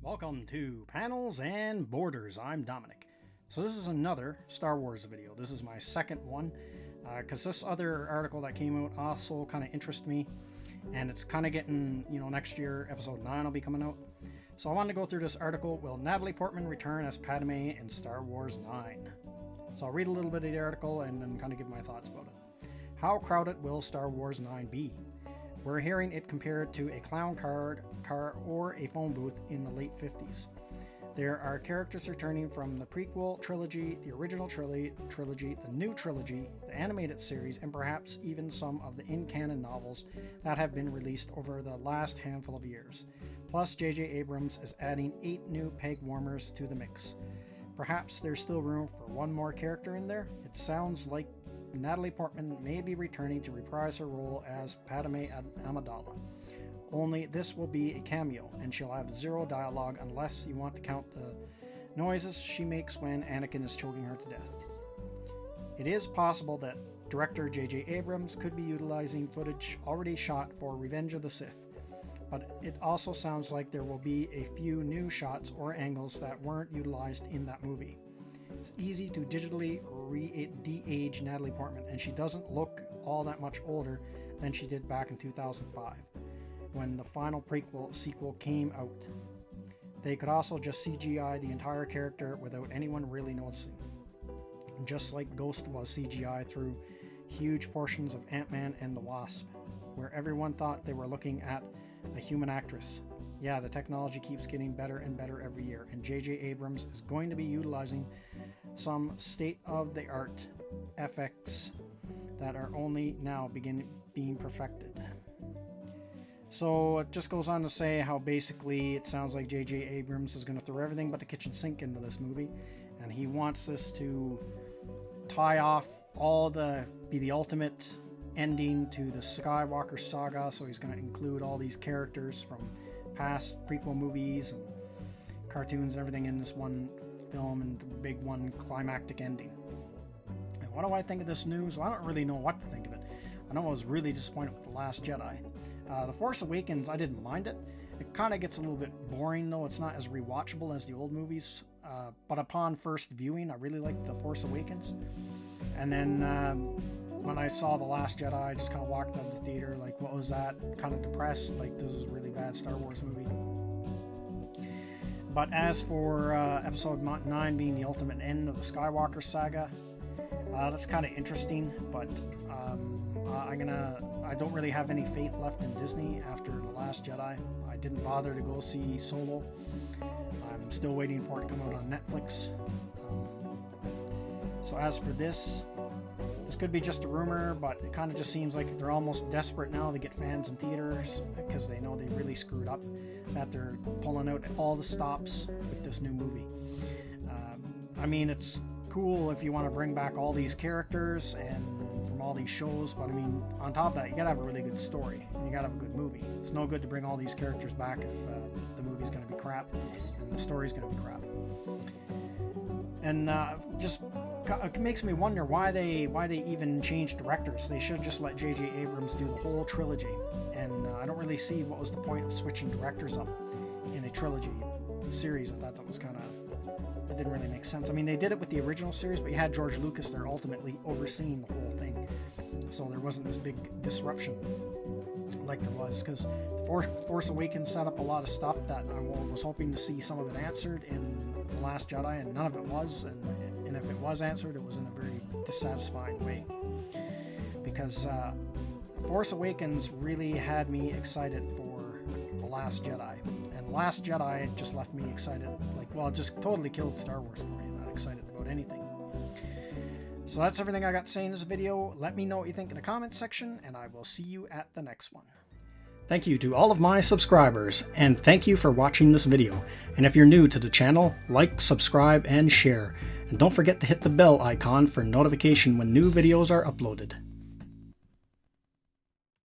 Welcome to Panels and Borders. I'm Dominic. So this is another Star Wars video. This is my second one because this other article that came out also kind of interests me, and it's kind of getting, next year episode 9 will be coming out. So I wanted to go through this article. Will Natalie Portman return as Padme in Star Wars 9? So I'll read a little bit of the article and then kind of give my thoughts about it. How crowded will Star Wars 9 be? We're hearing it compared to a clown car or a phone booth in the late 50s. There are characters returning from the prequel trilogy, the original trilogy, the new trilogy, the animated series, and perhaps even some of the in-canon novels that have been released over the last handful of years. Plus, J.J. Abrams is adding 8 new peg warmers to the mix. Perhaps there's still room for one more character in there. It sounds like Natalie Portman may be returning to reprise her role as Padme Amidala. Only this will be a cameo, and she'll have 0 dialogue unless you want to count the noises she makes when Anakin is choking her to death. It is possible that director J.J. Abrams could be utilizing footage already shot for Revenge of the Sith, but it also sounds like there will be a few new shots or angles that weren't utilized in that movie. It's easy to digitally de-age Natalie Portman, and she doesn't look all that much older than she did back in 2005, when the final prequel sequel came out. They could also just CGI the entire character without anyone really noticing. Just like Ghost was CGI through huge portions of Ant-Man and the Wasp, where everyone thought they were looking at a human actress. Yeah, the technology keeps getting better and better every year, and J.J. Abrams is going to be utilizing some state-of-the-art FX that are only now being perfected. So it just goes on to say how basically it sounds like J.J. Abrams is going to throw everything but the kitchen sink into this movie, and he wants this to tie off be the ultimate ending to the Skywalker saga. So he's going to include all these characters from past prequel movies and cartoons and everything in this one film, and the big one climactic ending. And what do I think of this news? Well, I don't really know what to think of it. I know I was really disappointed with The Last Jedi. The Force Awakens, I didn't mind it. It kind of gets a little bit boring though. It's not as rewatchable as the old movies, but upon first viewing I really liked The Force Awakens. And then when I saw The Last Jedi, I just kind of walked out of the theater like, what was that? Kind of depressed, like this is a really bad Star Wars movie. But as for episode 9 being the ultimate end of the Skywalker saga, that's kind of interesting, but I don't really have any faith left in Disney after The Last Jedi. I didn't bother to go see Solo. I'm still waiting for it to come out on Netflix. So as for this could be just a rumor, but it kind of just seems like they're almost desperate now to get fans in theaters because they know they really screwed up, that they're pulling out all the stops with this new movie. I mean, it's cool if you want to bring back all these characters and from all these shows, but I mean, on top of that, you gotta have a really good story and you gotta have a good movie. It's no good to bring all these characters back if the movie's gonna be crap and the story's gonna be crap. And it makes me wonder why they even changed directors. They should just let J.J. Abrams do the whole trilogy, and I don't really see what was the point of switching directors up in a trilogy series. I thought that was it didn't really make sense. I mean, they did it with the original series, but you had George Lucas there ultimately overseeing the whole thing, so there wasn't this big disruption like there was, because the Force Awakens set up a lot of stuff that I was hoping to see some of it answered in The Last Jedi, and none of it was, and if it was answered, it was in a very dissatisfying way, because Force Awakens really had me excited for The Last Jedi, and The Last Jedi just left me excited, it just totally killed Star Wars for me. I'm not excited about anything. So that's everything I got to say in this video. Let me know what you think in the comments section, and I will see you at the next one. Thank you to all of my subscribers, and thank you for watching this video. And if you're new to the channel, like, subscribe, and share. And don't forget to hit the bell icon for notification when new videos are uploaded.